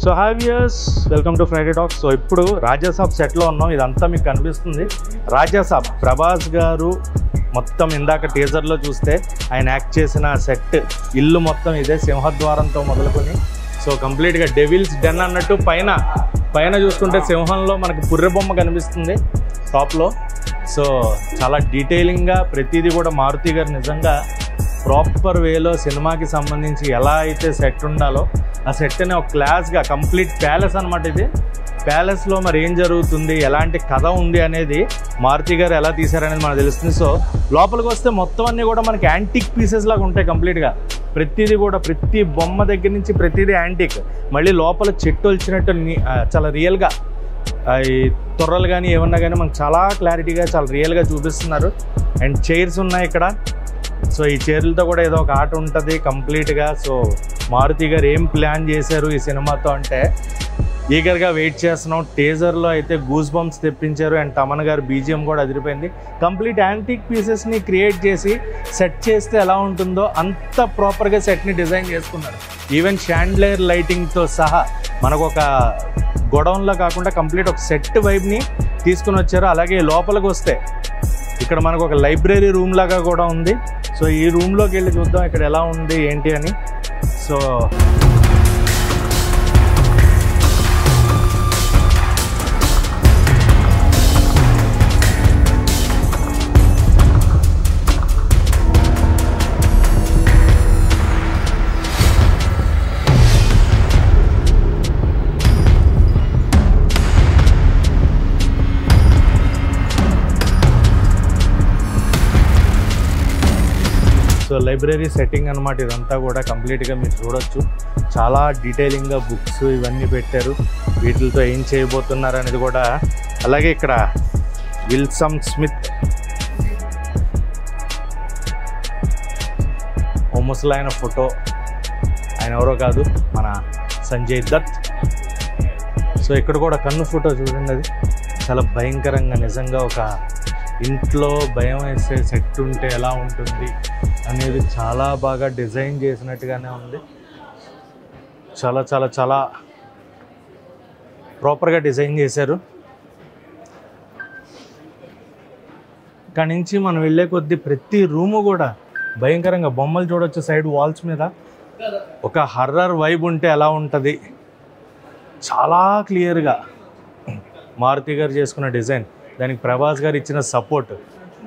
So hi viewers, welcome to Friday talks. So ఇప్పుడు రాజాసాబ్ సెట్లో ఉన్నాం. ఇదంతా మీకు కనిపిస్తుంది రాజాసాబ్. ప్రభాస్ గారు మొత్తం ఇందాక టీజర్లో చూస్తే ఆయన యాక్ట్ చేసిన సెట్ ఇల్లు మొత్తం ఇదే, సింహద్వారంతో మొదలుకొని సో కంప్లీట్గా డెవిల్స్ డెన్ అన్నట్టు పైన చూసుకుంటే సింహంలో మనకు పుర్రె బొమ్మ కనిపిస్తుంది టాప్లో. సో చాలా డీటెయిలింగ్గా ప్రతిదీ కూడా మారుతి గారు నిజంగా ప్రాపర్ వేలో సినిమాకి సంబంధించి ఎలా అయితే సెట్ ఉండాలో ఆ సెట్ని ఒక క్లాస్గా కంప్లీట్ ప్యాలెస్ అనమాట. ఇది ప్యాలెస్లో మరి ఏం జరుగుతుంది, ఎలాంటి కథ ఉంది అనేది మారుతి గారు ఎలా తీశారనేది మనకు తెలుస్తుంది. సో లోపలికి వస్తే మొత్తం అన్నీ కూడా మనకి యాంటిక్ పీసెస్ లాగా ఉంటాయి కంప్లీట్గా. ప్రతిదీ కూడా ప్రతి బొమ్మ దగ్గర నుంచి ప్రతిదీ యాంటిక్. మళ్ళీ లోపల చెట్టు వచ్చినట్టు చాలా రియల్గా ఈ తొర్రలు కానీ ఏమన్నా కానీ మనకు చాలా క్లారిటీగా చాలా రియల్గా చూపిస్తున్నారు. అండ్ చైర్స్ ఉన్నాయి ఇక్కడ. సో ఈ చైర్లతో కూడా ఏదో ఒక ఆట ఉంటుంది కంప్లీట్గా. సో మారుతి గారు ఏం ప్లాన్ చేశారు ఈ సినిమాతో అంటే ఈగర్గా వెయిట్ చేస్తున్నాం. టీజర్లో అయితే గూస్ బంప్స్ తెప్పించారు. అండ్ తమన్ గారు బీజిఎం కూడా అదిరిపోయింది. కంప్లీట్ యాంటిక్ పీసెస్ని క్రియేట్ చేసి సెట్ చేస్తే ఎలా ఉంటుందో అంత ప్రాపర్గా సెట్ని డిజైన్ చేసుకున్నారు. ఈవెన్ షాండ్లైర్ లైటింగ్తో సహా మనకు ఒక గొడౌన్లో కాకుండా కంప్లీట్ ఒక సెట్ వైబ్ని తీసుకుని వచ్చారు. అలాగే లోపలికి వస్తే ఇక్కడ మనకు ఒక లైబ్రరీ రూమ్ లాగా కూడా ఉంది. సో ఈ రూమ్లోకి వెళ్ళి చూద్దాం ఇక్కడ ఎలా ఉంది ఏంటి అని. సో లైబ్రరీ సెట్టింగ్ అనమాట ఇదంతా కూడా కంప్లీట్గా మీరు చూడొచ్చు. చాలా డీటెయిలింగ్గా బుక్స్ ఇవన్నీ పెట్టారు. వీటితో ఏం చేయబోతున్నారు అనేది కూడా. అలాగే ఇక్కడ విల్సమ్ స్మిత్ ఓ ముసలైన ఫోటో, ఆయన ఎవరో కాదు మన సంజయ్ దత్. సో ఇక్కడ కూడా కన్ను ఫోటో చూడండి, అది చాలా భయంకరంగా నిజంగా ఒక ఇంట్లో భయం వేసే సెట్ ఉంటే ఎలా ఉంటుంది అనేది చాలా బాగా డిజైన్ చేసినట్టుగానే ఉంది. చాలా చాలా చాలా ప్రాపర్గా డిజైన్ చేశారు. ఇక్కడ నుంచి మనం వెళ్ళే కొద్దీ ప్రతి రూము కూడా భయంకరంగా బొమ్మలు చూడొచ్చు. సైడ్ వాల్స్ మీద ఒక హర్రర్ వైబ్ ఉంటే ఎలా ఉంటుంది చాలా క్లియర్గా మారుతి గారు చేసుకున్న డిజైన్, దానికి ప్రభాస్ గారు ఇచ్చిన సపోర్ట్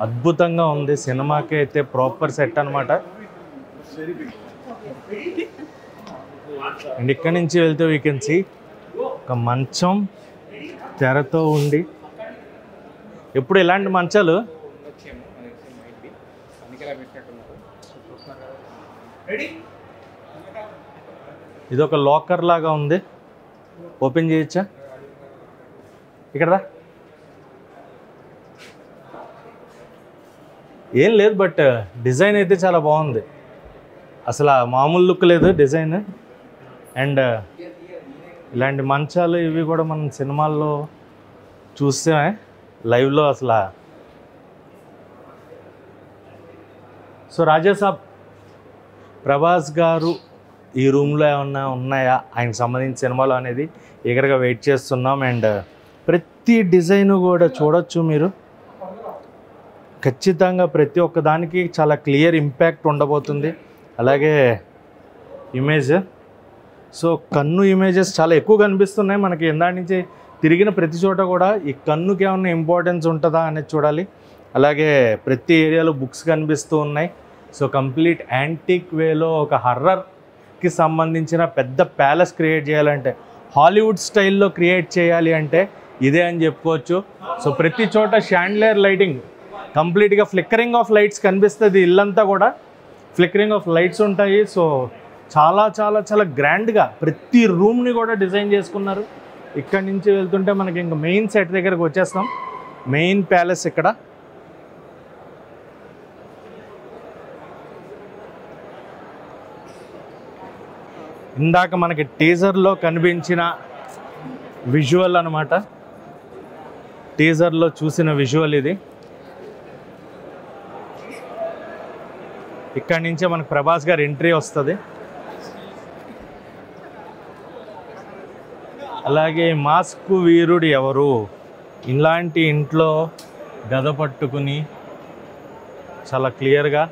అద్భుతంగా ఉంది. సినిమాకి అయితే ప్రాపర్ సెట్ అనమాట. అండ్ ఇక్కడి నుంచి వెళ్తే వీ కెన్ సీ ఒక మంచం తెరతో ఉండి, ఎప్పుడు ఇలాంటి మంచాలు ఇదొక లాకర్ లాగా ఉంది. ఓపెన్ చేయొచ్చా ఇక్కడ? ఏం లేదు, బట్ డిజైన్ అయితే చాలా బాగుంది. అసలు మామూలు లుక్ లేదు డిజైన్. అండ్ ఇలాంటి మంచాలు ఇవి కూడా మనం సినిమాల్లో చూస్తే లైవ్లో అసలు. సో రాజాసాబ్ ప్రభాస్ గారు ఈ రూమ్లో ఏమన్నా ఉన్నాయా ఆయనకు సంబంధించిన సినిమాలు అనేది ఎగరగా వెయిట్ చేస్తున్నాం. అండ్ ప్రతి డిజైను కూడా చూడొచ్చు మీరు. ఖచ్చితంగా ప్రతి ఒక్క దానికి చాలా క్లియర్ ఇంపాక్ట్ ఉండబోతుంది. అలాగే ఇమేజ్, సో కన్ను ఇమేజెస్ చాలా ఎక్కువ కనిపిస్తున్నాయి మనకి. ఇందాక నుంచి తిరిగిన ప్రతి చోట కూడా ఈ కన్నుకి ఏమన్నా ఇంపార్టెన్స్ ఉంటుందా అనేది చూడాలి. అలాగే ప్రతి ఏరియాలో బుక్స్ కనిపిస్తూ ఉన్నాయి. సో కంప్లీట్ యాంటిక్ వేలో ఒక హర్రర్కి సంబంధించిన పెద్ద ప్యాలెస్ క్రియేట్ చేయాలంటే, హాలీవుడ్ స్టైల్లో క్రియేట్ చేయాలి అంటే ఇదే అని చెప్పుకోవచ్చు. సో ప్రతి చోట షాండ్లైర్ లైటింగ్, కంప్లీట్గా ఫ్లిక్కరింగ్ ఆఫ్ లైట్స్ కనిపిస్తుంది. ఇల్లంతా కూడా ఫ్లిక్కరింగ్ ఆఫ్ లైట్స్ ఉంటాయి. సో చాలా చాలా చాలా గ్రాండ్గా ప్రతి రూమ్ని కూడా డిజైన్ చేసుకున్నారు. ఇక్కడి నుంచి వెళ్తుంటే మనకి ఇంకా మెయిన్ సెట్ దగ్గరకు వచ్చేస్తాం. మెయిన్ ప్యాలెస్ ఇక్కడ. ఇందాక మనకి టీజర్లో కనిపించిన విజువల్ అనమాట. టీజర్లో చూసిన విజువల్ ఇది. ఇక్కడి నుంచే మనకు ప్రభాస్ గారి ఎంట్రీ వస్తుంది. అలాగే మాస్క్ వీరుడు ఎవరు, ఇలాంటి ఇంట్లో గద పట్టుకుని చాలా క్లియర్గా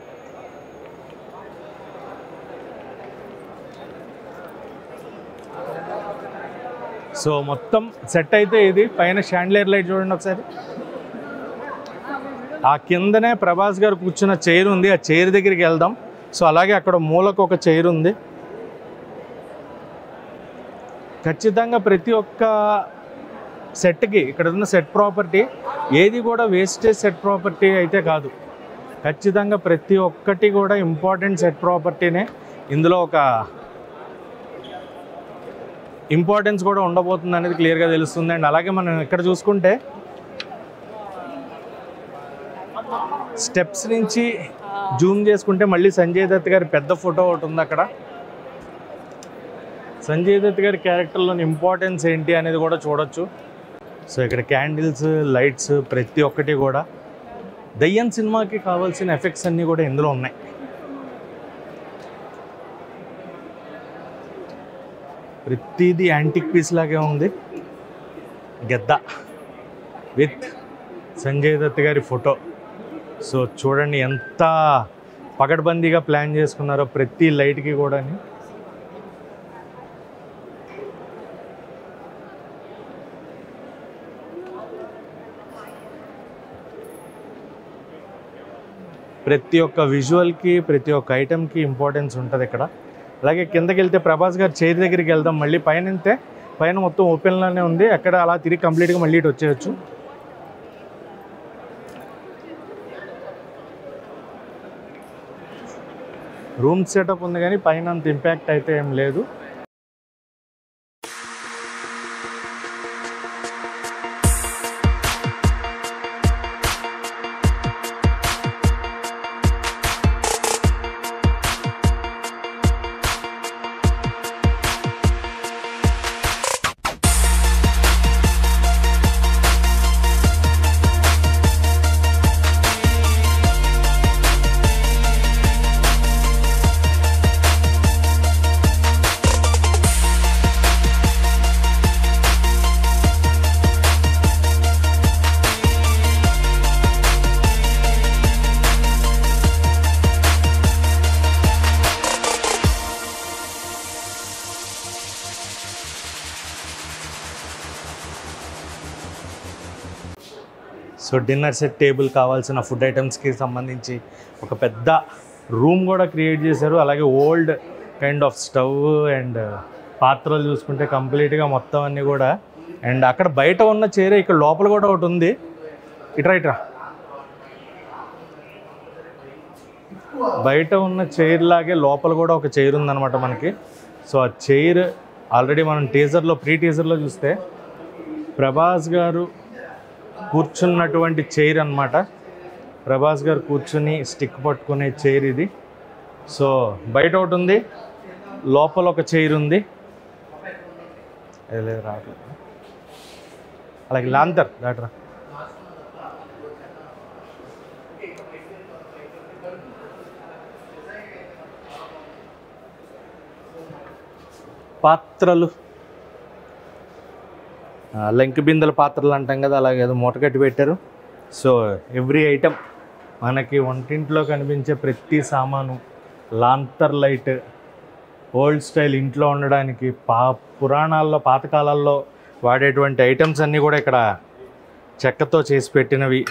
సో మొత్తం సెట్ అయితే ఇది. పైన షాండ్లియర్ లైట్ చూడండి ఒకసారి. ఆ కిందనే ప్రభాస్ గారు కూర్చున్న చైర్ ఉంది, ఆ చైర్ దగ్గరికి వెళ్దాం. సో అలాగే అక్కడ మూలకు ఒక చైర్ ఉంది. ఖచ్చితంగా ప్రతి ఒక్క సెట్కి ఇక్కడ ఉన్న సెట్ ప్రాపర్టీ ఏది కూడా వేస్టేజ్ సెట్ ప్రాపర్టీ అయితే కాదు. ఖచ్చితంగా ప్రతి ఒక్కటి కూడా ఇంపార్టెంట్ సెట్ ప్రాపర్టీనే. ఇందులో ఒక ఇంపార్టెన్స్ కూడా ఉండబోతుంది అనేది క్లియర్గా తెలుస్తుంది. అండ్ అలాగే మనం ఇక్కడ చూసుకుంటే స్టెప్స్ నుంచి జూమ్ చేసుకుంటే మళ్ళీ సంజయ్ దత్ గారి పెద్ద ఫోటో ఒకటి ఉంది అక్కడ. సంజయ్ దత్ గారి క్యారెక్టర్లోని ఇంపార్టెన్స్ ఏంటి అనేది కూడా చూడొచ్చు. సో ఇక్కడ క్యాండిల్స్, లైట్స్ ప్రతి ఒక్కటి కూడా దయ్యం సినిమాకి కావాల్సిన ఎఫెక్ట్స్ అన్నీ కూడా ఇందులో ఉన్నాయి. ప్రతిదీ యాంటిక్ పీస్ లాగే ఉంది. గద్ద విత్ సంజయ్ దత్ గారి ఫోటో. సో చూడండి ఎంత పకడ్బందీగా ప్లాన్ చేసుకున్నారో ప్రతి లైట్కి కూడా. ప్రతి ఒక్క విజువల్కి, ప్రతి ఒక్క ఐటెంకి ఇంపార్టెన్స్ ఉంటుంది ఇక్కడ. అలాగే కిందకి వెళ్తే ప్రభాస్ గారు చైర్ దగ్గరికి వెళ్దాం. మళ్ళీ పైన వెళ్తే పైన మొత్తం ఓపెన్లోనే ఉంది. అక్కడ అలా తిరిగి కంప్లీట్గా మళ్ళీ ఇటు వచ్చేయచ్చు. రూమ్ సెటప్ ఉంది కానీ పైన అంత ఇంపాక్ట్ అయితే ఏం లేదు. సో డిన్నర్ సెట్ టేబుల్ కావాల్సిన ఫుడ్ ఐటమ్స్కి సంబంధించి ఒక పెద్ద రూమ్ కూడా క్రియేట్ చేశారు. అలాగే old kind of stove and పాత్రలు చూసుకుంటే కంప్లీట్గా మొత్తం అన్నీ కూడా. అండ్ అక్కడ బయట ఉన్న చైర్ ఇక్కడ లోపల కూడా ఒకటి ఉంది. ఇట్రా బయట ఉన్న చైర్ లాగే లోపల కూడా ఒక చైర్ ఉందన్నమాట మనకి. సో ఆ చైర్ ఆల్రెడీ మనం ప్రీ టీజర్లో చూస్తే ప్రభాస్ గారు కూర్చున్నటువంటి చైర్ అన్నమాట. ప్రభాస్ గారు కూర్చుని స్టిక్ పట్టుకునే చైర్ ఇది. సో బయట ఒకటి ఉంది, లోపల ఒక చైర్ ఉంది. రావట్లేదు. అలాగే లాంతర్ దాటరా. పాత్రలు, లంకి బిందెల పాత్రలు అంటాం కదా, అలాగే ఏదో మూట కట్టి పెట్టారు. సో ఎవ్రీ ఐటెం మనకి వంటింట్లో కనిపించే ప్రతి సామాను, లాంతర్ లైట్, ఓల్డ్ స్టైల్ ఇంట్లో ఉండడానికి పురాణాల్లో పాతకాలాల్లో వాడేటువంటి ఐటమ్స్ అన్నీ కూడా ఇక్కడ చెక్కతో చేసి పెట్టినవి.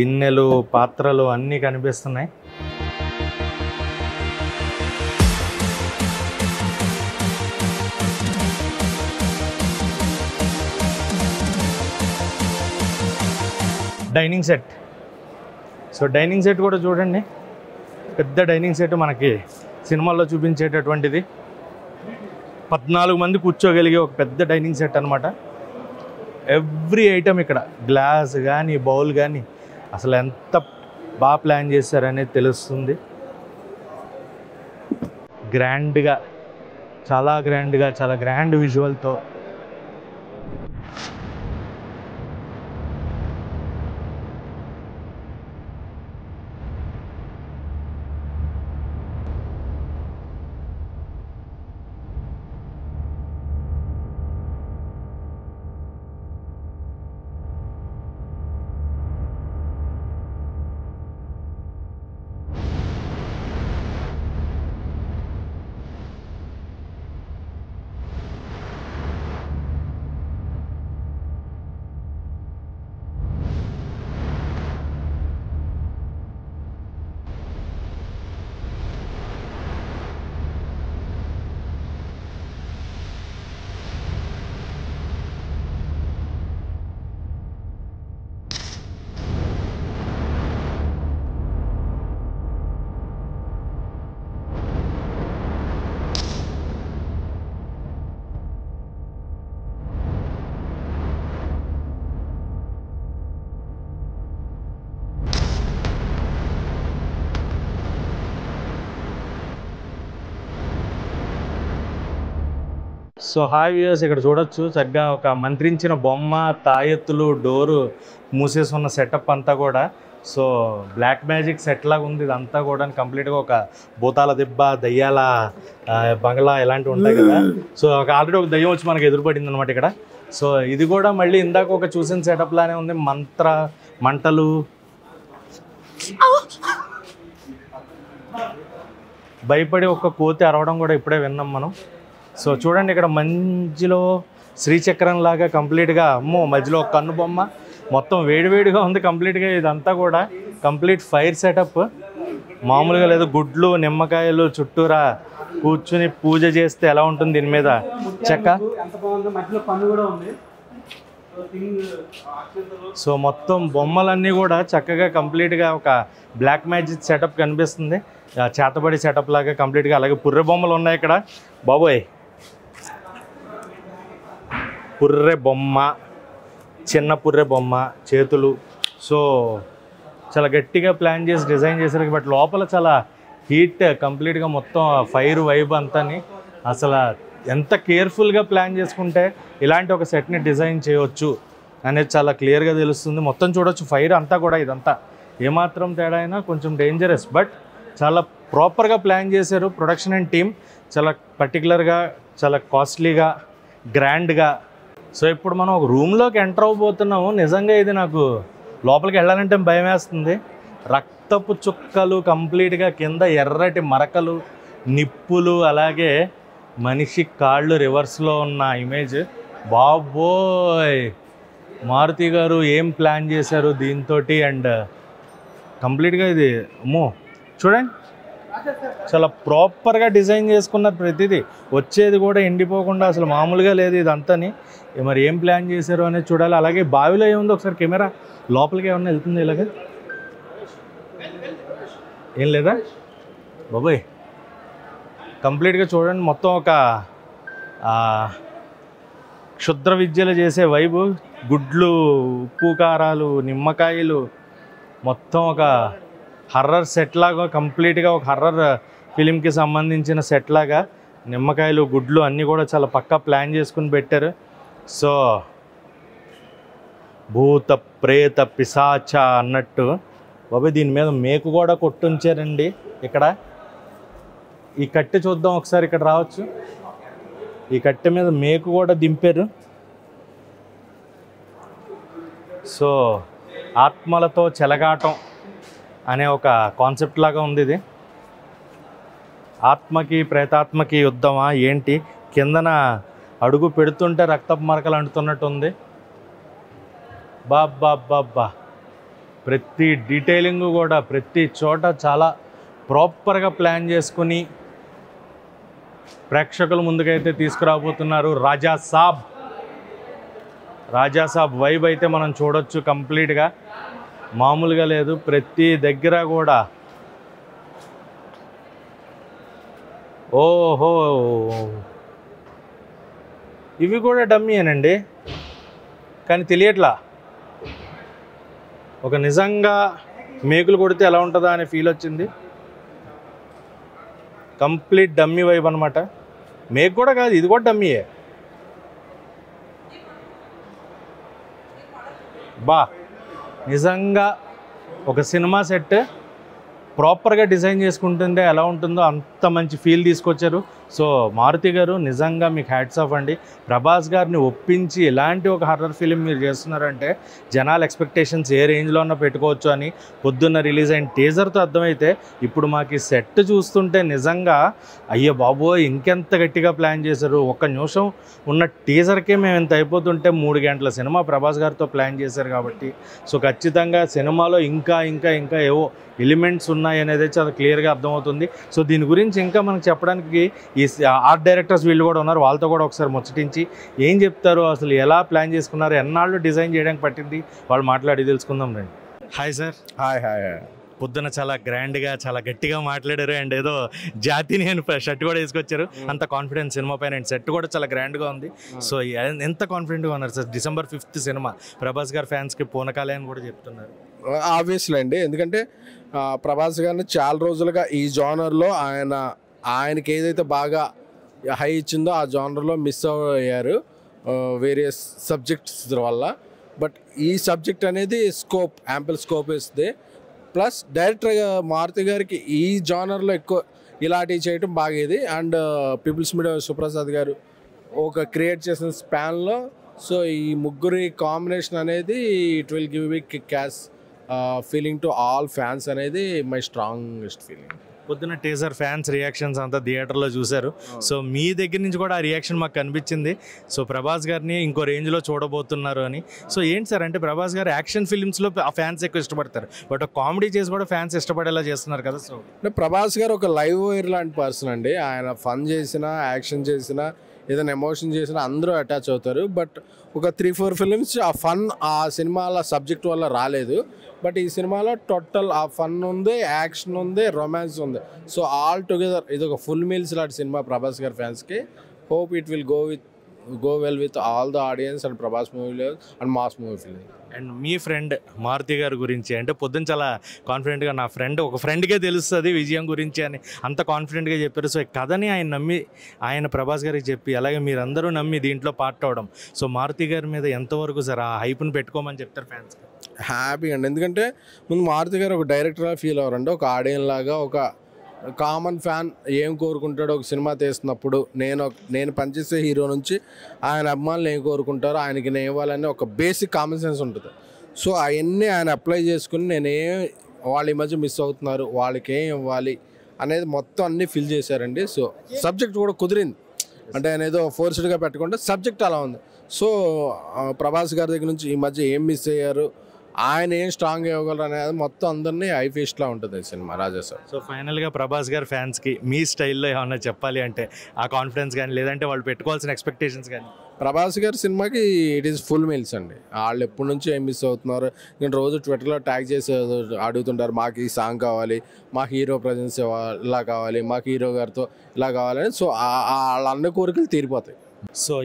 గిన్నెలు, పాత్రలు అన్నీ కనిపిస్తున్నాయి. Dining set. So dining set కూడా చూడండి, పెద్ద డైనింగ్ సెట్ మనకి సినిమాల్లో చూపించేటటువంటిది. 14 మంది కూర్చోగలిగే ఒక పెద్ద డైనింగ్ సెట్ అనమాట. ఎవ్రీ ఐటమ్ ఇక్కడ, గ్లాస్ కానీ బౌల్ కానీ అసలు ఎంత బాగా ప్లాన్ చేశారనేది తెలుస్తుంది. గ్రాండ్గా, చాలా గ్రాండ్గా, చాలా గ్రాండ్ విజువల్తో. సో హాయ్ వ్యూయర్స్, ఇక్కడ చూడొచ్చు చక్కగా ఒక మంత్రించిన బొమ్మ, తాయెత్తులు, డోరు మూసేసి ఉన్న సెటప్ అంతా కూడా. సో బ్లాక్ మ్యాజిక్ సెట్ లాగా ఉంది ఇదంతా కూడా. కంప్లీట్గా ఒక భూతాల దిబ్బ, దయ్యాల బంగ్లా ఇలాంటివి ఉంటాయి కదా. సో ఆల్రెడీ ఒక దయ్యం వచ్చి మనకు ఎదురుపడింది అనమాట ఇక్కడ. సో ఇది కూడా మళ్ళీ ఇందాక ఒక చూసిన సెటప్ లానే ఉంది. మంటలు, భయపడి ఒక కోతి అరవడం కూడా ఇప్పుడే విన్నాం మనం. సో చూడండి, ఇక్కడ మధ్యలో శ్రీచక్రం లాగా కంప్లీట్గా, మధ్యలో ఒక కన్ను బొమ్మ, మొత్తం వేడివేడిగా ఉంది కంప్లీట్గా. ఇదంతా కూడా కంప్లీట్ ఫైర్ సెటప్, మామూలుగా లేదు. గుడ్లు, నిమ్మకాయలు చుట్టూరా కూర్చుని పూజ చేస్తే ఎలా ఉంటుంది దీని మీద చెక్క. సో మొత్తం బొమ్మలన్నీ కూడా చక్కగా కంప్లీట్గా ఒక బ్లాక్ మ్యాజిక్ సెటప్ కనిపిస్తుంది, చేతబడి సెటప్ లాగా కంప్లీట్గా. అలాగే పుర్రె బొమ్మలు ఉన్నాయి ఇక్కడ. బాబోయ్, పుర్రె బొమ్మ, చిన్న పుర్రె బొమ్మ, చేతులు. సో చాలా గట్టిగా ప్లాన్ చేసి డిజైన్ చేశారు. బట్ లోపల చాలా హీట్, కంప్లీట్గా మొత్తం ఫైర్ వైబ్ అంతాని. అసలు ఎంత కేర్ఫుల్గా ప్లాన్ చేసుకుంటే ఇలాంటి ఒక సెట్ని డిజైన్ చేయవచ్చు అనేది చాలా క్లియర్గా తెలుస్తుంది. మొత్తం చూడొచ్చు ఫైర్ అంతా కూడా. ఇదంతా ఏమాత్రం తేడా అయినా కొంచెం డేంజరస్, బట్ చాలా ప్రాపర్గా ప్లాన్ చేశారు ప్రొడక్షన్ అండ్ టీమ్. చాలా పర్టికులర్గా, చాలా కాస్ట్లీగా, గ్రాండ్గా. సో ఇప్పుడు మనం ఒక రూమ్లోకి ఎంటర్ అవ్వబోతున్నాము. నిజంగా ఇది నాకు లోపలికి వెళ్ళాలంటే భయం వేస్తుంది. రక్తపు చుక్కలు కంప్లీట్గా, కింద ఎర్రటి మరకలు, నిప్పులు, అలాగే మనిషి కాళ్ళు రివర్స్లో ఉన్న ఇమేజ్. బాబోయ్, మారుతి గారు ఏం ప్లాన్ చేశారు దీంతో. అండ్ కంప్లీట్గా ఇది చూడండి, చాలా ప్రాపర్గా డిజైన్ చేసుకున్నారు ప్రతిదీ. వచ్చేది కూడా ఎండిపోకుండా అసలు మామూలుగా లేదు ఇదంతాని. మరి ఏం ప్లాన్ చేశారు అనేది చూడాలి. అలాగే బావిలో ఏముందో ఒకసారి కెమెరా లోపలికి ఏమన్నా వెళ్తుంది ఇలాగ, ఏం లేదా బాబోయ్. కంప్లీట్గా చూడండి, మొత్తం ఒక క్షుద్ర విద్యలు చేసే వైపు. గుడ్లు, ఉప్పు కారాలు, నిమ్మకాయలు, మొత్తం ఒక హర్రర్ సెట్ లాగా, కంప్లీట్గా ఒక హర్రర్ ఫిలింకి సంబంధించిన సెట్ లాగా. నిమ్మకాయలు, గుడ్లు అన్నీ కూడా చాలా పక్కా ప్లాన్ చేసుకుని పెట్టారు. సో భూత ప్రేత పిశాచ అన్నట్టు బాబాయ్, దీని మీద మేకు కూడా కొట్టుంచారండి ఇక్కడ. ఈ కట్టె చూద్దాం ఒకసారి, ఇక్కడ రావచ్చు. ఈ కట్టె మీద మేకు కూడా దింపారు. సో ఆత్మలతో చెలగాటం అనే ఒక కాన్సెప్ట్ లాగా ఉంది ఇది. ఆత్మకి ప్రేతాత్మకి యుద్ధమా ఏంటి? కిందన అడుగు పెడుతుంటే రక్తపు మరకలు అంటున్నట్టు ఉంది. బాబ్బా, ప్రతి డీటెయిలింగ్ కూడా ప్రతి చోట చాలా ప్రాపర్గా ప్లాన్ చేసుకుని ప్రేక్షకుల ముందుకైతే తీసుకురాబోతున్నారు. రాజా సాబ్ వైబ్ అయితే మనం చూడొచ్చు కంప్లీట్గా, మామూలుగా లేదు. ప్రతి దగ్గర కూడా ఓహో, ఇవి కూడా డమ్మీయేనండి, కానీ తెలియట్లా. ఒక నిజంగా మేకులు కొడితే ఎలా ఉంటుందా అనే ఫీల్ వచ్చింది. కంప్లీట్ డమ్మీ వైబ్ అనమాట. మేకు కూడా కాదు, ఇది కూడా డమ్మీయే. నిజంగా ఒక సినిమా సెట్ ప్రాపర్గా డిజైన్ చేసుకుంటుంటే ఎలా ఉంటుందో అంత మంచి ఫీల్ తీసుకొచ్చారు. సో మారుతి గారు నిజంగా మీకు హ్యాట్స్ ఆఫ్ అండి. ప్రభాస్ గారిని ఒప్పించి ఇలాంటి ఒక హర్రర్ ఫిలిం మీరు చేస్తున్నారంటే జనాల ఎక్స్పెక్టేషన్స్ ఏ రేంజ్లో ఉన్నా పెట్టుకోవచ్చు అని పొద్దున్న రిలీజ్ అయిన టీజర్తో అర్థమైతే, ఇప్పుడు మాకు ఈ సెట్ చూస్తుంటే నిజంగా అయ్యో బాబోయ్ ఇంకెంత గట్టిగా ప్లాన్ చేశారు. ఒక్క నిమిషం ఉన్న టీజర్కే మేము ఇంత అయిపోతుంటే 3 గంటల సినిమా ప్రభాస్ గారితో ప్లాన్ చేశారు కాబట్టి, సో ఖచ్చితంగా సినిమాలో ఇంకా ఇంకా ఇంకా ఏవో ఎలిమెంట్స్ ఉన్నాయి అనేది చాలా క్లియర్గా అర్థమవుతుంది. సో దీని గురించి ఇంకా మనకు చెప్పడానికి ఈ ఆర్ట్ డైరెక్టర్స్ వీళ్ళు కూడా ఉన్నారు. వాళ్ళతో కూడా ఒకసారి ముచ్చటించి ఏం చెప్తారు, అసలు ఎలా ప్లాన్ చేసుకున్నారు, ఎన్నాళ్ళు డిజైన్ చేయడానికి పట్టింది, వాళ్ళు మాట్లాడి తెలుసుకుందాం రండి. Hi sir. హాయ్. పొద్దున చాలా గ్రాండ్గా, చాలా గట్టిగా మాట్లాడారు. అండ్ ఏదో జాతిని అని షర్ట్ కూడా వేసుకొచ్చారు. అంత కాన్ఫిడెన్స్ సినిమా పైన. అండ్ సెట్ కూడా చాలా గ్రాండ్గా ఉంది. సో ఎంత కాన్ఫిడెంట్గా ఉన్నారు sir? December 5th cinema, Prabhas గారి ఫ్యాన్స్కి పూనకాలే అని కూడా చెప్తున్నారు. ఆబ్వియస్లీ అండి, ఎందుకంటే ప్రభాస్ గారిని చాలా రోజులుగా ఈ జానర్లో ఆయనకి ఏదైతే బాగా హై ఇచ్చిందో ఆ జానర్లో మిస్ అయ్యారు వేరియస్ సబ్జెక్ట్స్ వల్ల. బట్ ఈ సబ్జెక్ట్ అనేది యాంపుల్ స్కోప్ ఇస్తుంది. ప్లస్ డైరెక్టర్ మారుతి గారికి ఈ జానర్లో ఎక్కువ ఇలాంటివి చేయటం బాగేది. అండ్ పీపుల్స్ మీడియా సుప్రసాద్ గారు ఒక క్రియేట్ చేసిన స్పాన్లో సో ఈ ముగ్గురి కాంబినేషన్ అనేది it will give we kick as feeling to all fans అనేది మై స్ట్రాంగెస్ట్ ఫీలింగ్. పొద్దున్న టీజర్ ఫ్యాన్స్ రియాక్షన్స్ అంతా థియేటర్లో చూశారు. సో మీ దగ్గర నుంచి కూడా ఆ రియాక్షన్ మాకు కనిపించింది. సో ప్రభాస్ గారిని ఇంకో రేంజ్లో చూడబోతున్నారు అని. సో ఏంటి సార్ అంటే ప్రభాస్ గారు యాక్షన్ ఫిల్మ్స్లో ఆ ఫ్యాన్స్ ఎక్కువ ఇష్టపడతారు, బట్ కామెడీ చేసి కూడా ఫ్యాన్స్ ఇష్టపడేలా చేస్తున్నారు కదా. సో అంటే ప్రభాస్ గారు ఒక లైవ్ వైర్ లాంటి పర్సన్ అండి. ఆయన ఫన్ చేసినా, యాక్షన్ చేసినా, ఏదైనా ఎమోషన్ చేసినా అందరూ అటాచ్ అవుతారు. బట్ ఒక 3-4 ఫిలిమ్స్ ఆ ఫన్ ఆ సినిమాల సబ్జెక్ట్ వల్ల రాలేదు. బట్ ఈ సినిమాలో టోటల్ ఆ ఫన్ ఉంది, యాక్షన్ ఉంది, రొమాన్స్ ఉంది. సో ఆల్ టుగెదర్ ఇది ఒక ఫుల్ మీల్స్ లాంటి సినిమా ప్రభాస్ గారి ఫ్యాన్స్కి. Hope it will go well with all the audience and Prabhas movie and mass movie film. And మీ ఫ్రెండ్ మారుతి గారి గురించి అంటే పొద్దున్న చాలా కాన్ఫిడెంట్గా నా ఫ్రెండ్ ఒక ఫ్రెండ్కే తెలుస్తుంది విజయం గురించి అని అంత కాన్ఫిడెంట్గా చెప్పారు. సో కథని ఆయన నమ్మి ఆయన ప్రభాస్ గారికి చెప్పి అలాగే మీరందరూ నమ్మి దీంట్లో పార్ట్ అవడం. సో మారుతి గారి మీద ఎంతవరకు సార్ ఆ హైప్ని పెట్టుకోమని చెప్తారు ఫ్యాన్స్? హ్యాపీగా అండి. ఎందుకంటే ముందు మారుతి గారు ఒక డైరెక్టర్గా ఫీల్ అవ్వరండి. ఒక ఆడియన్ లాగా ఒక కామన్ ఫ్యాన్ ఏం కోరుకుంటాడో ఒక సినిమా తీస్తున్నప్పుడు నేను పనిచేసే హీరో నుంచి ఆయన అభిమానులు ఏం కోరుకుంటారో ఆయనకి నేను ఇవ్వాలని ఒక బేసిక్ కామన్ సెన్స్ ఉంటుంది. సో అవన్నీ ఆయన అప్లై చేసుకుని వాళ్ళు ఈ మధ్య మిస్ అవుతున్నారు, వాళ్ళకి ఏం ఇవ్వాలి అనేది మొత్తం అన్నీ ఫిల్ చేశారండి. సో సబ్జెక్ట్ కూడా కుదిరింది. అంటే ఆయన ఏదో ఫోర్స్డ్గా పెట్టకుండా సబ్జెక్ట్ అలా ఉంది. సో ప్రభాస్ గారి దగ్గర నుంచి ఈ మధ్య ఏం మిస్ అయ్యారు, ఆయన ఏం స్ట్రాంగ్ ఇవ్వగలరు అనేది మొత్తం అందరినీ ఐ ఫీస్ట్లా ఉంటుంది ఈ సినిమా రాజాసాబ్. సో ఫైనల్గా ప్రభాస్ గారి ఫ్యాన్స్కి మీ స్టైల్లో ఏమన్నా చెప్పాలి అంటే ఆ కాన్ఫిడెన్స్ కానీ లేదంటే వాళ్ళు పెట్టుకోవాల్సిన ఎక్స్పెక్టేషన్స్ కానీ? ప్రభాస్ గారి సినిమాకి ఇట్ ఈస్ ఫుల్ మీల్స్ అండి. వాళ్ళు ఎప్పటి నుంచి ఏం మిస్ అవుతున్నారు నేను రోజు ట్విట్టర్లో ట్యాగ్ చేసి అడుగుతుంటారు, మాకు ఈ సాంగ్ కావాలి, మాకు హీరో ప్రజెన్స్ ఇలా కావాలి, మాకు హీరో గారితో ఇలా కావాలని. సో వాళ్ళ అన్ని కోరికలు తీరిపోతాయి. సో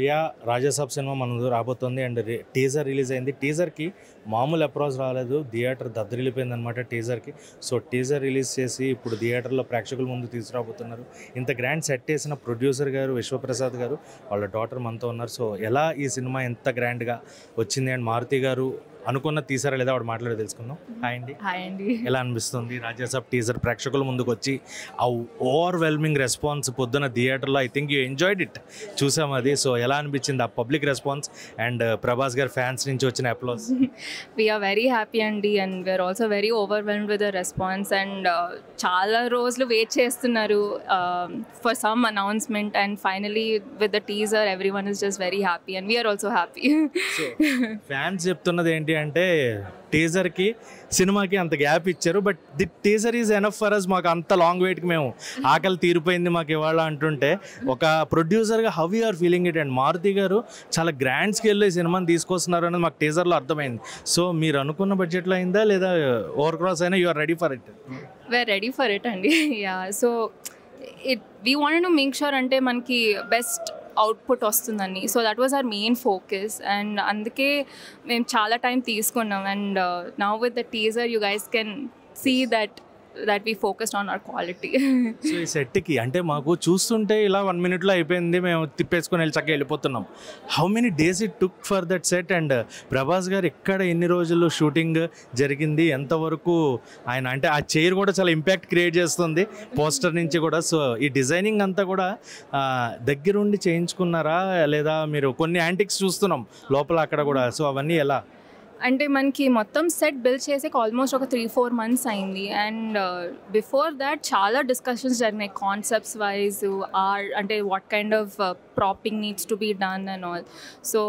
రాజాసాబ్ సినిమా మన ముందు రాబోతుంది అండ్ టీజర్ రిలీజ్ అయింది. టీజర్కి మామూలు అప్రోచ్ రాలేదు, థియేటర్ దద్దరిల్లిపోయింది అనమాట టీజర్కి. సో టీజర్ రిలీజ్ చేసి ఇప్పుడు థియేటర్లో ప్రేక్షకుల ముందు తీసుకురాబోతున్నారు. ఇంత గ్రాండ్ సెట్ వేసిన ప్రొడ్యూసర్ గారు విశ్వప్రసాద్ గారు, వాళ్ళ డాటర్ మనతో ఉన్నారు. సో ఎలా ఈ సినిమా ఎంత గ్రాండ్గా వచ్చింది అండ్ మారుతి గారు అనుకున్న తీసారా లేదా వాడు మాట్లాడి తెలుసుకుందాం. హాయ్ అండి, ఎలా అనిపిస్తుంది రాజాసాబ్ టీజర్ ప్రేక్షకుల ముందుకు వచ్చి ఆ ఓవర్వెల్మింగ్ రెస్పాన్స్ పొద్దున థియేటర్లో? I think you enjoyed it, చూసాం అది. సో ఎలా అనిపించింది ఆ పబ్లిక్ రెస్పాన్స్ అండ్ ప్రభాస్ గారి ఫ్యాన్స్ నుంచి వచ్చిన అప్లాస్? వీఆర్ వెరీ హ్యాపీ అండి and we're also very overwhelmed with the response and చాలా రోజులు వెయిట్ చేస్తున్నారు for some announcement and finally with the teaser every one is just very happy and we're also happy. Fans చెప్తున్నది ఏంటి అంటే టీజర్కి సినిమాకి అంత గ్యాప్ ఇచ్చారు, but the teaser is enough for us, మాకు అంత లాంగ్ వెయిట్కి మేము ఆకలి తీరిపోయింది మాకు ఇవాళ అంటుంటే ఒక ప్రొడ్యూసర్గా how you are feeling it? And Maruthi గారు చాలా గ్రాండ్ స్కేల్లో ఈ సినిమాని తీసుకొస్తున్నారు అనేది మాకు టీజర్లో అర్థమైంది. సో మీరు అనుకున్న బడ్జెట్లో అయిందా లేదా ఓవర్ క్రాస్ అయినా you are ready for it? We're ready for it అండి. Yeah, so we wanted to make sure అంటే మనకి బెస్ట్ అవుట్పుట్ వస్తుందని. So that was our main focus and అందుకే మేము చాలా టైం తీసుకున్నాం. And now with the teaser you guys can see that we focused on our quality. So ఈ సెట్కి అంటే మాకు చూస్తుంటే ఇలా 1 minute అయిపోయింది, మేము తిప్పేసుకొని వెళ్ళి చక్కగా వెళ్ళిపోతున్నాం. How many days it took for that set and Prabhas గారు ఎక్కడ ఎన్ని రోజులు షూటింగ్ జరిగింది, ఎంతవరకు ఆయన అంటే ఆ చైర్ కూడా చాలా ఇంపాక్ట్ క్రియేట్ చేస్తుంది పోస్టర్ నుంచి కూడా. సో ఈ డిజైనింగ్ అంతా కూడా దగ్గరుండి చేయించుకున్నారా లేదా మీరు కొన్ని యాంటిక్స్ చూస్తున్నాం లోపల అక్కడ కూడా, సో అవన్నీ ఎలా? అంటే మనకి మొత్తం సెట్ బిల్డ్ చేసి ఆల్మోస్ట్ ఒక 3-4 months అయింది. అండ్ బిఫోర్ దాట్ చాలా డిస్కషన్స్ జరిగినాయి కాన్సెప్ట్స్ వైజ్ అంటే what kind of propping needs to be done and all. So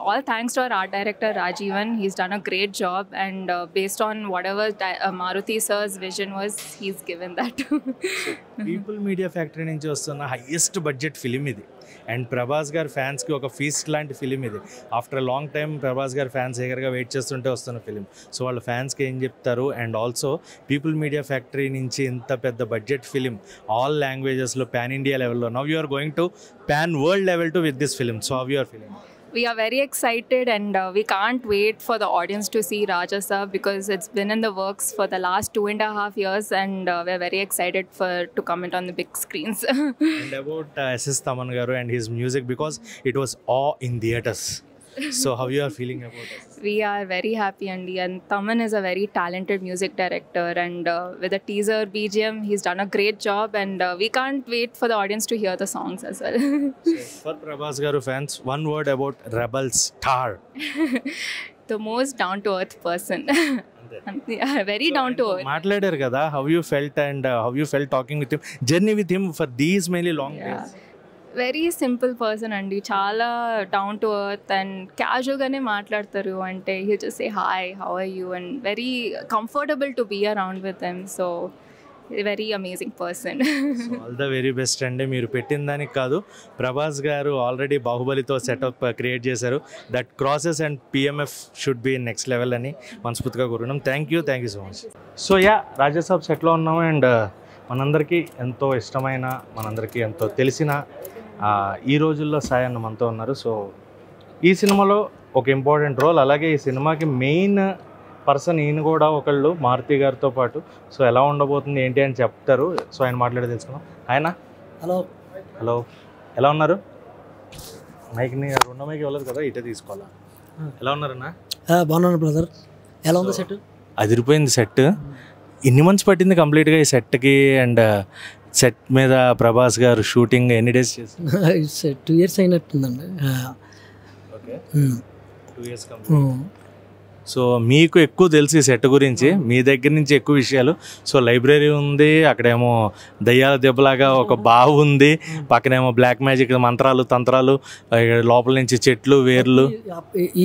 all thanks to our art director Rajeevan, he's done a great job and based on whatever Maruthi sir's vision was he's given that. People Media Factory నుంచి వస్తున్న highest budget film ఇది and Prabhas గారి ఫ్యాన్స్కి ఒక feast లాంటి film ఇది. After long time Prabhas గారి fans ఎగరగా wait చేస్తుంటే వస్తున్న ఫిలిం. సో వాళ్ళ ఫ్యాన్స్కి ఏం చెప్తారు? And also People Media Factory నుంచి ఇంత పెద్ద బడ్జెట్ ఫిలిం ఆల్ లాంగ్వేజెస్లో పాన్ ఇండియా లెవెల్లో, now you are going to pan world level too with this film. So how you are feeling? We are very excited and we can't wait for the audience to see Raja Saab because it's been in the works for the last 2.5 years and we're very excited to comment on the big screens. And about S.S. Taman garu and his music, because it was awe in theaters. So how you are feeling about it? We are very happy, Andy, and Taman is a very talented music director and with the teaser BGM he's done a great job and we can't wait for the audience to hear the songs as well. So, for Prabhas garu fans, one word about Rebel Star. The most down to earth person. Yeah, very down to earth. మాట్లాడారు కదా, how you felt and how you felt talking with him, journey with him for these many long days. Very simple person అండి, చాలా down to earth and క్యాజువల్గానే మాట్లాడతారు. అంటే he just say hi, how are you, and very comfortable to be around with them. So very amazing person. All the very best అండి. మీరు పెట్టిన దానికి కాదు, ప్రభాస్ గారు ఆల్రెడీ బాహుబలితో సెటప్ క్రియేట్ చేశారు. That crosses and PMF should be next level అని మనస్ఫూర్తిగా కోరుకున్నాం. Thank you so much. So yeah, Rajasaab సెట్లో ఉన్నాము అండ్ మనందరికీ ఎంతో ఇష్టమైన, మనందరికీ ఎంతో తెలిసిన ఈ రోజుల్లో సాయి అన్న మనతో ఉన్నారు. సో ఈ సినిమాలో ఒక ఇంపార్టెంట్ రోల్, అలాగే ఈ సినిమాకి మెయిన్ పర్సన్ ఈయన కూడా ఒకళ్ళు, మారుతి గారితో పాటు. సో ఎలా ఉండబోతుంది ఏంటి అని చెప్తారు. సో ఆయన మాట్లాడి తెలుసుకుందాం. ఆయన హలో, ఎలా ఉన్నారు? మైక్ని రెండో మైక్ ఇవ్వలేదు కదా, ఇటే తీసుకోవాలా? ఎలా ఉన్నారన్నా? బాగున్నాను బ్రదర్. ఎలా ఉంది సెట్? అదిరిపోయింది సెట్. ఎన్ని మంత్స్ పట్టింది కంప్లీట్గా ఈ సెట్కి? అండ్ సెట్ మీద ప్రభాస్ గారు షూటింగ్ ఎన్ని డేస్ చేశారు? 2 years అయినట్టుందండి. Okay, 2 years complete. సో మీకు ఎక్కువ తెలుసు ఈ సెట్ గురించి, మీ దగ్గర నుంచి ఎక్కువ విషయాలు. సో లైబ్రరీ ఉంది, అక్కడేమో దయ్యాల దెబ్బలాగా ఒక బావు ఉంది, పక్కనేమో బ్లాక్ మ్యాజిక్ మంత్రాలు తంత్రాలు, లోపల నుంచి చెట్లు వేర్లు.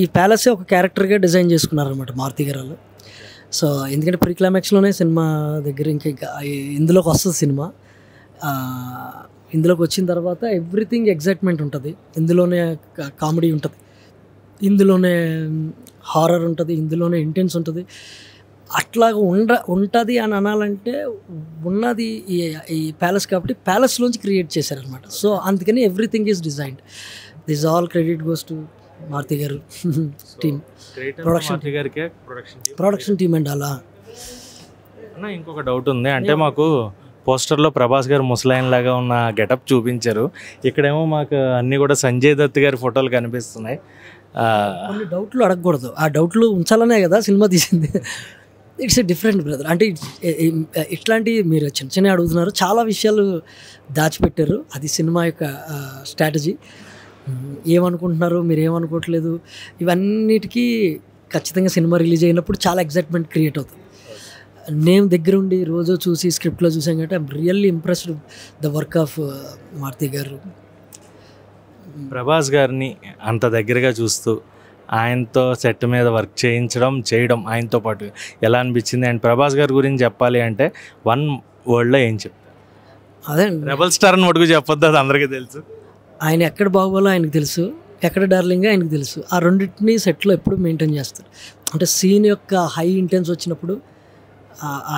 ఈ ప్యాలెస్ ఒక క్యారెక్టర్గా డిజైన్ చేసుకున్నారనమాట మారుతి గారు. సో ఎందుకంటే ప్రీ క్లైమాక్స్లోనే సినిమా దగ్గర ఇంకా ఇందులోకి వస్తుంది సినిమా. ఇందులోకి వచ్చిన తర్వాత ఎవ్రీథింగ్ ఎగ్జైట్మెంట్ ఉంటుంది. ఇందులోనే కామెడీ ఉంటుంది, ఇందులోనే హారర్ ఉంటుంది, ఇందులోనే ఇంటెన్స్ ఉంటుంది. అట్లాగా ఉంటుంది అని అనాలంటే ఉన్నది ఈ ప్యాలెస్ కాబట్టి ప్యాలెస్లోంచి క్రియేట్ చేశారనమాట. సో అందుకని everything is designed. This all credit goes to Maruthi గారు టీమ్, ప్రొడక్షన్ టీమ్ అండ్ అలా. ఇంకొక డౌట్ ఉంది, అంటే మాకు పోస్టర్లో ప్రభాస్ గారు ముసలాయన్ లాగా ఉన్న గెటప్ చూపించారు, ఇక్కడేమో మాకు అన్నీ కూడా సంజయ్ దత్ గారి ఫోటోలు కనిపిస్తున్నాయి. కొన్ని డౌట్లు అడగకూడదు, ఆ డౌట్లు ఉంచాలనే కదా సినిమా తీసింది. It's a different brother. అంటే ఇట్లాంటివి మీరు చిన్న చిన్న అడుగుతున్నారు, చాలా విషయాలు దాచిపెట్టారు. అది సినిమా యొక్క స్ట్రాటజీ. ఏమనుకుంటున్నారు, మీరు ఏమనుకోవట్లేదు, ఇవన్నిటికీ ఖచ్చితంగా సినిమా రిలీజ్ అయినప్పుడు చాలా ఎగ్జైట్మెంట్ క్రియేట్ అవుతుంది. నేను దగ్గరుండి రోజు చూసి స్క్రిప్ట్లో చూసాం కాబట్టి I'm really impressed the work of Maruthi గారు. ప్రభాస్ గారిని అంత దగ్గరగా చూస్తూ ఆయనతో సెట్ మీద వర్క్ చేయడం ఆయనతో పాటు ఎలా అనిపించింది? అండ్ ప్రభాస్ గారి గురించి చెప్పాలి అంటే వన్ వర్డ్లో ఏం చెప్తారు? అదే రెబల్ స్టార్ అని మటుకు చెప్పొద్దు, అది అందరికీ తెలుసు. ఆయన ఎక్కడ బాగోలో ఆయనకు తెలుసు, ఎక్కడ డార్లింగ్ ఆయనకు తెలుసు. ఆ రెండింటినీ సెట్లో ఎప్పుడు మెయింటైన్ చేస్తారు. అంటే సీన్ యొక్క హై ఇంటెన్స్ వచ్చినప్పుడు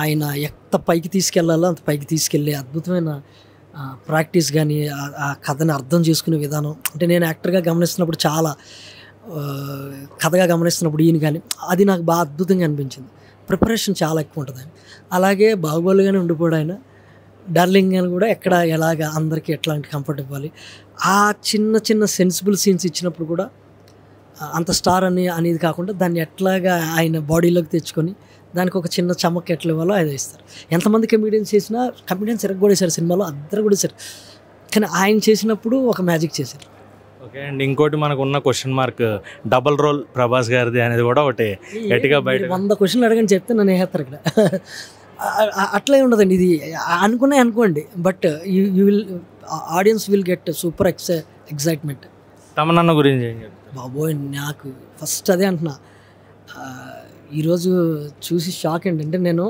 ఆయన ఎంత పైకి తీసుకెళ్లాలో అంత పైకి తీసుకెళ్ళే అద్భుతమైన ప్రాక్టీస్ కానీ, ఆ కథని అర్థం చేసుకునే విధానం. అంటే నేను యాక్టర్గా గమనిస్తున్నప్పుడు, చాలా కథగా గమనిస్తున్నప్పుడు ఈయన కానీ అది నాకు బాగా అద్భుతంగా అనిపించింది. ప్రిపరేషన్ చాలా ఎక్కువ ఉంటుంది ఆయన. అలాగే బాహుబలిగానే ఉండిపోయాడు ఆయన. డార్లింగ్ అని కూడా ఎక్కడ ఎలాగ అందరికీ ఎట్లాంటి కంఫర్ట్ ఇవ్వాలి, ఆ చిన్న చిన్న సెన్సిబుల్ సీన్స్ ఇచ్చినప్పుడు కూడా అంత స్టార్ అనేది కాకుండా దాన్ని ఎట్లాగా ఆయన బాడీలోకి తెచ్చుకొని దానికి ఒక చిన్న చమక్ ఎట్లా ఇవ్వాలో అది ఇస్తారు. ఎంతమంది కమెడియన్స్ చేసినా కమెడియన్స్ ఎరగొడేశారు సినిమాలో, అందరూ కూడా సార్. కానీ ఆయన చేసినప్పుడు ఒక మ్యాజిక్ చేశారు. ఓకే, అండ్ ఇంకోటి మనకు ఉన్న question mark, double role Prabhas గారిది అనేది కూడా ఒకటి గట్టిగా బయట 100 క్వశ్చన్లు అడగని చెప్తే నన్ను వేస్తారు ఇక్కడ. అట్లే ఉండదండి, ఇది అనుకోండి, but you will audience will get super excitement. Tamannaah గురించి ఏం చెప్తారు? బాబోయ్, నాకు ఫస్ట్ అదే అంటున్నా. ఈరోజు చూసి షాక్ ఏంటంటే, నేను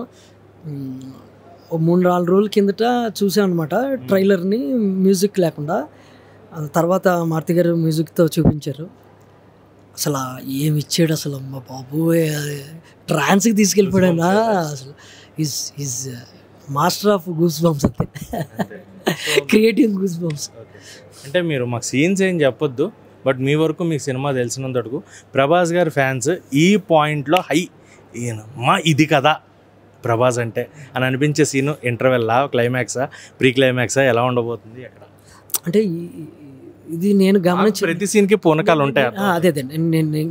3-4 రోజుల కిందట చూసాను అనమాట ట్రైలర్ని, మ్యూజిక్ లేకుండా. తర్వాత మారుతి గారు మ్యూజిక్తో చూపించారు. అసలు ఏమి ఇచ్చాడు అసలు, అమ్మ బాబోయ్, ట్రాన్స్కి తీసుకెళ్ళిపోయాడు అసలు. Is master of goose bumps అంతే, క్రియేటివ్ గూస్ బంప్స్. అంటే మీరు మాకు సీన్స్ ఏం చెప్పొద్దు, బట్ మీ వరకు మీకు సినిమా తెలిసినంతవరకు ప్రభాస్ గారి ఫ్యాన్స్ ఈ పాయింట్లో ఈయనమ్మా ఇది కదా ప్రభాస్ అంటే అని అనిపించే సీను ఇంటర్వెల్లా, క్లైమాక్సా, ప్రీ క్లైమాక్సా, ఎలా ఉండబోతుంది అక్కడ? అంటే ఇది నేను గమనించి ప్రతి సీన్కి పూనకాలు ఉంటాయి. అదే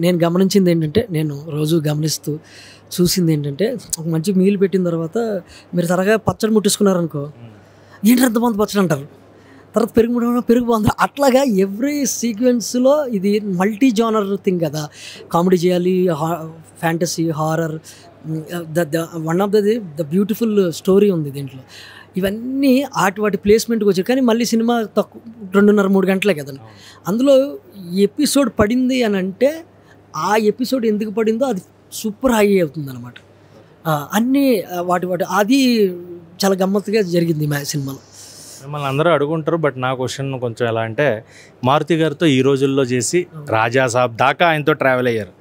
నేను గమనించింది ఏంటంటే, నేను రోజు గమనిస్తూ చూసింది ఏంటంటే, ఒక మంచి మీల్ పెట్టిన తర్వాత మీరు త్వరగా పచ్చడి ముట్టించుకున్నారనుకో, ఏంటి ఎంతమంది పచ్చడి అంటారు, తర్వాత పెరుగు బాగుంది. అట్లాగా ఎవ్రీ సీక్వెన్స్లో ఇది మల్టీ జానర్ థింగ్ కదా, కామెడీ చేయాలి, fantasy, horror, one of the beautiful story ఉంది దీంట్లో. ఇవన్నీ వాటి ప్లేస్మెంట్కి వచ్చాయి. కానీ మళ్ళీ సినిమా తక్కువ 2.5-3 గంటలే కదండి. అందులో ఎపిసోడ్ పడింది అని అంటే ఆ ఎపిసోడ్ ఎందుకు పడిందో అది సూపర్ హై అవుతుంది అనమాట. అన్నీ వాటి అది చాలా గమ్మత్తుగా జరిగింది మా సినిమాలో. మిమ్మల్ని అందరూ అడుగుంటారు, బట్ నా క్వశ్చన్ కొంచెం ఎలా అంటే, మారుతి గారితో ఈ రోజుల్లో చేసి రాజాసాబ్ దాకా ఆయనతో ట్రావెల్ అయ్యారు.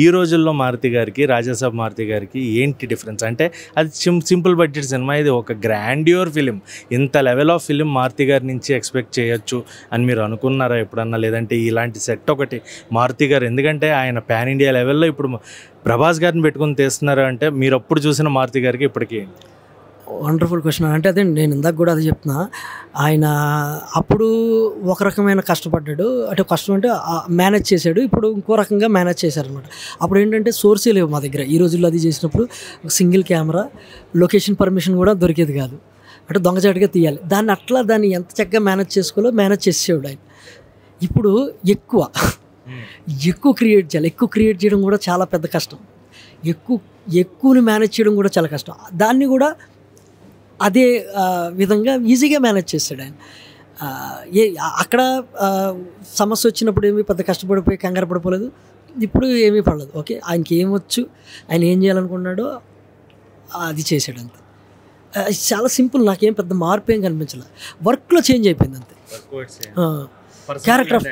ఈ రోజుల్లో మారుతి గారికి, రాజాసాబ్ మారుతి గారికి ఏంటి డిఫరెన్స్? అంటే అది సింపుల్ బడ్జెట్ సినిమా, ఇది ఒక గ్రాండ్యూర్ ఫిలిం. ఇంత లెవెల్ ఆఫ్ ఫిలిం మారుతి గారి నుంచి ఎక్స్పెక్ట్ చేయొచ్చు అని మీరు అనుకున్నారా ఎప్పుడన్నా? లేదంటే ఇలాంటి సెట్ ఒకటి మారుతి గారు, ఎందుకంటే ఆయన పాన్ ఇండియా లెవెల్లో ఇప్పుడు ప్రభాస్ గారిని పెట్టుకుని తీస్తున్నారు అంటే, మీరు అప్పుడు చూసిన మారుతి గారికి ఇప్పటికీ? Wonderful question. అంటే అదే నేను ఇందాక కూడా అది చెప్తున్నా, ఆయన అప్పుడు ఒక రకమైన కష్టపడ్డాడు, అంటే కష్టం అంటే మేనేజ్ చేశాడు, ఇప్పుడు ఇంకో రకంగా మేనేజ్ చేశారనమాట. అప్పుడు ఏంటంటే సోర్సే లేవు మా దగ్గర. ఈ రోజుల్లో అది చేసినప్పుడు ఒక సింగిల్ కెమెరా, లొకేషన్ పర్మిషన్ కూడా దొరికేది కాదు, అంటే దొంగచాటుగా తీయాలి. దాన్ని ఎంత చక్కగా మేనేజ్ చేసుకోవాలో మేనేజ్ చేసేవాడు ఆయన. ఇప్పుడు ఎక్కువ క్రియేట్ చేయాలి. ఎక్కువ క్రియేట్ చేయడం కూడా చాలా పెద్ద కష్టం. ఎక్కువని మేనేజ్ చేయడం కూడా చాలా కష్టం. దాన్ని కూడా అదే విధంగా ఈజీగా మేనేజ్ చేస్తాడు ఆయన. అక్కడ సమస్య వచ్చినప్పుడు ఏమీ పెద్ద కష్టపడిపోయి కంగారు పడిపోలేదు, ఇప్పుడు ఏమీ పడలేదు. ఓకే, ఆయనకి ఏమొచ్చు, ఆయన ఏం చేయాలనుకున్నాడో అది చేసాడు అంతే. చాలా సింపుల్, నాకేం పెద్ద మార్పు ఏం కనిపించలేదు. వర్క్లో చేంజ్ అయిపోయింది అంతే. క్యారెక్టర్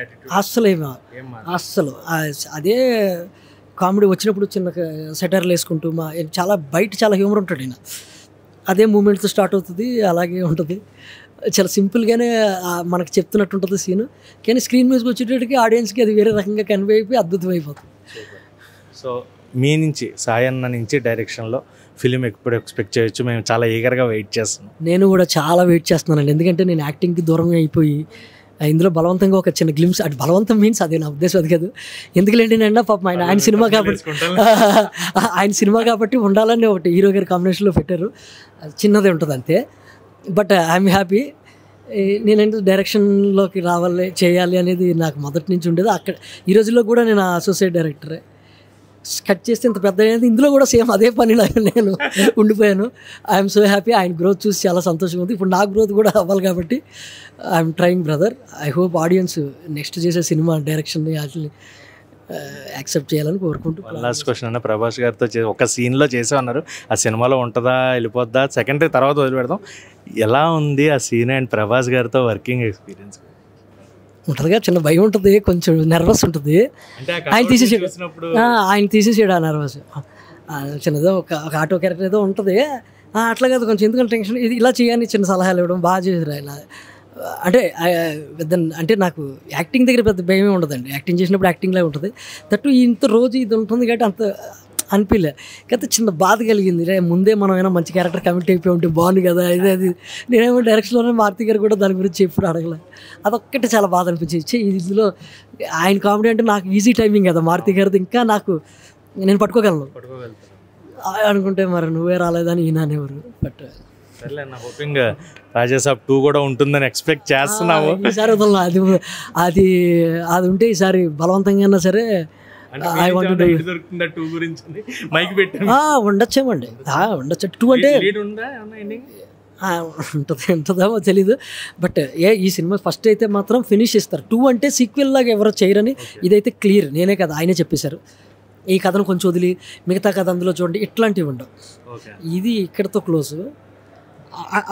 అస్సలు అదే కామెడీ వచ్చినప్పుడు చిన్న సెటర్లు వేసుకుంటూ బయట చాలా హ్యూమర్ ఉంటాడు ఆయన. అదే మూమెంట్తో స్టార్ట్ అవుతుంది, అలాగే ఉంటుంది. చాలా సింపుల్గానే మనకు చెప్తున్నట్టు ఉంటుంది సీను. కానీ స్క్రీన్ మీదకి వచ్చేటప్పటికి ఆడియన్స్కి అది వేరే రకంగా కన్వే అయిపోయి అద్భుతం అయిపోతుంది. సో మీ నుంచి, సాయన్న నుంచి డైరెక్షన్లో ఫిలిం ఎప్పుడు ఎక్స్పెక్ట్ చేయొచ్చు? మేము చాలా ఈగర్గా వెయిట్ చేస్తున్నాం. నేను కూడా చాలా వెయిట్ చేస్తున్నానండి, ఎందుకంటే నేను యాక్టింగ్కి దూరంగా అయిపోయి ఇందులో బలవంతంగా ఒక చిన్న గ్లిమ్స్, అది బలవంతం మీన్స్ అదే నా ఉద్దేశం అది కాదు. ఎందుకులేండి నేను పాపం ఆయన సినిమా కాబట్టి ఉండాలని ఒకటి హీరో గారి కాంబినేషన్లో పెట్టారు, చిన్నదే ఉంటుంది అంతే. But I'm happy. నేనంటే డైరెక్షన్లోకి చేయాలి అనేది నాకు మొదటి నుంచి ఉండేది. అక్కడ ఈ రోజుల్లో కూడా నేను అసోసియేట్ డైరెక్టరే. కట్ చేస్తే ఇంత పెద్ద ఇందులో కూడా సేమ్ అదే పనిలాగా నేను ఉండిపోయాను. I'm so happy. ఆయన గ్రోత్ చూసి చాలా సంతోషంగా ఉంది. ఇప్పుడు నా గ్రోత్ కూడా అవ్వాలి కాబట్టి I'm trying brother. I hope audience next చేసే సినిమా డైరెక్షన్ని వాటిని యాక్సెప్ట్ చేయాలని కోరుకుంటూ. లాస్ట్ క్వశ్చన్ అన్న, ప్రభాస్ గారితో ఒక సీన్లో చేసే ఉన్నారు, ఆ సినిమాలో ఉంటుందా, వెళ్ళిపోద్దా, సెకండరీ తర్వాత వదిలిపెడదాం, ఎలా ఉంది ఆ సీన్ అండ్ ప్రభాస్ గారితో వర్కింగ్ ఎక్స్పీరియన్స్? ఉంటుందిగా, చిన్న భయం ఉంటుంది, కొంచెం నర్వస్ ఉంటుంది. ఆయన తీసేసాడు ఆ నర్వస్. చిన్నదో ఒక ఆటో క్యారెక్టర్ ఏదో ఉంటుంది, అట్లా కాదు కొంచెం, ఎందుకంటే టెన్షన్ ఇది ఇలా చేయాలని చిన్న సలహాలు ఇవ్వడం బాగా చేశారు ఆయన. అంటే నాకు యాక్టింగ్ దగ్గర పెద్ద భయమే ఉండదండి, యాక్టింగ్ చేసినప్పుడు యాక్టింగ్లా ఉంటుంది. దట్టు ఇంత రోజు ఇది ఉంటుంది కాబట్టి అంత అనిపించలే. కాకపోతే చిన్న బాధ కలిగింది, ముందే మనం ఏమైనా మంచి క్యారెక్టర్ కమిట్ అయిపోయి ఉంటే బాగుంది కదా. అది నేనేమో డైరెక్షన్లోనే మారుతి గారు కూడా దాని గురించి ఎప్పుడు అడగలే. అదొక్కటి చాలా బాధ అనిపించింది. ఇందులో ఆయన కామెడీ అంటే నాకు ఈజీ టైమింగ్ కదా, మారుతి గారిది ఇంకా నేను పట్టుకోగలను అనుకుంటే మరి నువ్వే రాలేదని ఈయన అనేవారు. బట్ హోపింగ్ రాజాసాబ్ 2 కూడా ఉంటుందని ఎక్స్పెక్ట్ చేస్తున్నాము. ఈసారి వదలను, అది ఉంటే ఈసారి బలవంతంగా అయినా సరే ఉండొచ్చేమండి. ఉండొచ్చు 2 అంటే ఉంటుందేమో తెలీదు. బట్ ఈ సినిమా ఫస్ట్ అయితే మాత్రం ఫినిష్ ఇస్తారు. 2 అంటే సీక్వెల్ లాగా ఎవరో చేయరని ఇదైతే క్లియర్, నేనే కదా ఆయనే చెప్పేశారు. ఈ కథను కొంచెం వదిలి మిగతా కథ అందులో చూడండి, ఇట్లాంటివి ఉండవు. ఇది ఇక్కడతో క్లోజ్.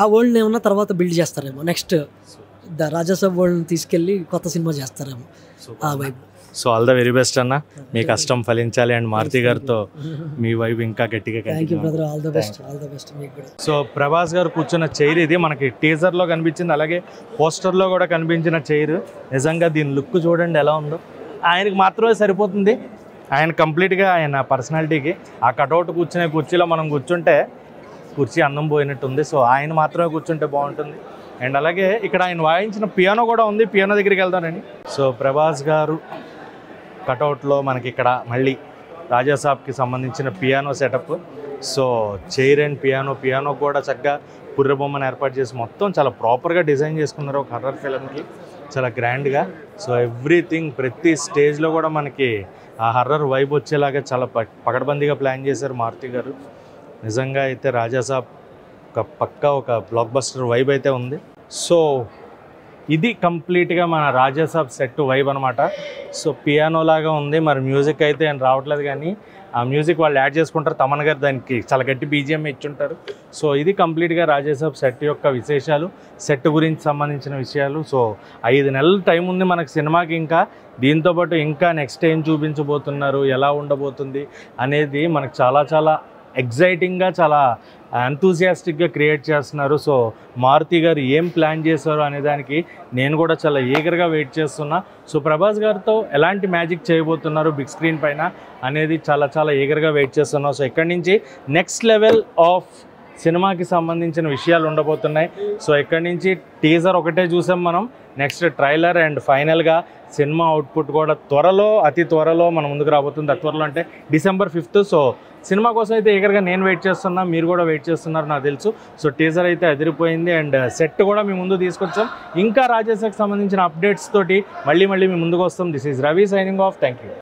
ఆ వరల్డ్ని ఏమన్నా తర్వాత బిల్డ్ చేస్తారేమో, నెక్స్ట్ ద రాజాసాబ్ వరల్డ్ని తీసుకెళ్ళి కొత్త సినిమా చేస్తారేమో ఆ వైపు. So all the very best అన్న, మీ కష్టం ఫలించాలి అండ్ మారుతి గారితో మీ వైపు ఇంకా గట్టిగా thank you brother, all the best, all the best మీకు కూడా. సో ప్రభాస్ గారు కూర్చున్న చైర్ ఇది మనకి టీజర్లో కనిపించింది, అలాగే పోస్టర్లో కూడా కనిపించిన చైర్. నిజంగా దీని లుక్ చూడండి ఎలా ఉందో. ఆయనకి మాత్రమే సరిపోతుంది, ఆయన కంప్లీట్గా ఆయన పర్సనాలిటీకి. ఆ కటౌట్ కూర్చునే కుర్చీలో మనం కూర్చుంటే కుర్చీ అందం పోయినట్టుంది. సో ఆయన మాత్రమే కూర్చుంటే బాగుంటుంది. అండ్ అలాగే ఇక్కడ ఆయన వాయించిన పియానో కూడా ఉంది, పియానో దగ్గరికి వెళ్దానండి. సో ప్రభాస్ గారు కటౌట్లో మనకి ఇక్కడ మళ్ళీ రాజాసాబ్కి సంబంధించిన piano setup. So chair and piano కూడా చక్కగా పుర్రె బొమ్మను ఏర్పాటు చేసి మొత్తం చాలా ప్రాపర్గా డిజైన్ చేసుకున్నారు ఒక హర్రర్ ఫిల్మ్కి, చాలా గ్రాండ్గా. సో ఎవ్రీథింగ్ ప్రతి స్టేజ్లో కూడా మనకి ఆ హర్రర్ వైబ్ వచ్చేలాగా చాలా పకడ్బందీగా ప్లాన్ చేశారు మారుతి గారు. నిజంగా అయితే రాజాసాబ్ ఒక బ్లాక్ బస్టర్ వైబ్ అయితే ఉంది. సో ఇది కంప్లీట్గా మన రాజాసాబ్ సెట్ వైబ్ అనమాట. సో పియానో లాగా ఉంది, మరి మ్యూజిక్ అయితే ఏం రావట్లేదు, కానీ ఆ మ్యూజిక్ వాళ్ళు యాడ్ చేసుకుంటారు. తమన్ గారు దానికి చాలా గట్టి బీజిఎం ఇచ్చుంటారు. సో ఇది కంప్లీట్గా రాజాసాబ్ సెట్ యొక్క విశేషాలు, సెట్ గురించి సంబంధించిన విషయాలు. సో 5 నెలల టైం ఉంది మనకు సినిమాకి. ఇంకా దీంతోపాటు ఇంకా నెక్స్ట్ ఏం చూపించబోతున్నారు, ఎలా ఉండబోతుంది అనేది మనకు చాలా ఎగ్జైటింగ్గా, చాలా ఎంతూజియాస్టిక్గా క్రియేట్ చేస్తున్నారు. సో మారుతి గారు ఏం ప్లాన్ చేశారు అనే దానికి నేను కూడా చాలా ఈగర్గా వెయిట్ చేస్తున్నా. సో ప్రభాస్ గారితో ఎలాంటి మ్యాజిక్ చేయబోతున్నారు బిగ్ స్క్రీన్ పైన అనేది చాలా ఈగర్గా వెయిట్ చేస్తున్నాం. సో ఇక్కడి నుంచి నెక్స్ట్ లెవెల్ ఆఫ్ సినిమాకి సంబంధించిన విషయాలు ఉండబోతున్నాయి. సో ఇక్కడి నుంచి టీజర్ ఒకటే చూసాం మనం, నెక్స్ట్ ట్రైలర్ అండ్ ఫైనల్గా సినిమా అవుట్పుట్ కూడా అతి త్వరలో మన ముందుకు రాబోతుంది. త్వరలో అంటే December 5th. సో సినిమా కోసం అయితే ఈగర్గా నేను వెయిట్ చేస్తున్నా, మీరు కూడా వెయిట్ చేస్తున్నారు నాకు తెలుసు. సో టీజర్ అయితే అదిరిపోయింది అండ్ సెట్ కూడా మీ ముందు తీసుకొచ్చాం. ఇంకా రాజాసాబ్కి సంబంధించిన అప్డేట్స్ తోటి మళ్ళీ మీ ముందుకు వస్తాం. This is Ravi signing off. Thank you.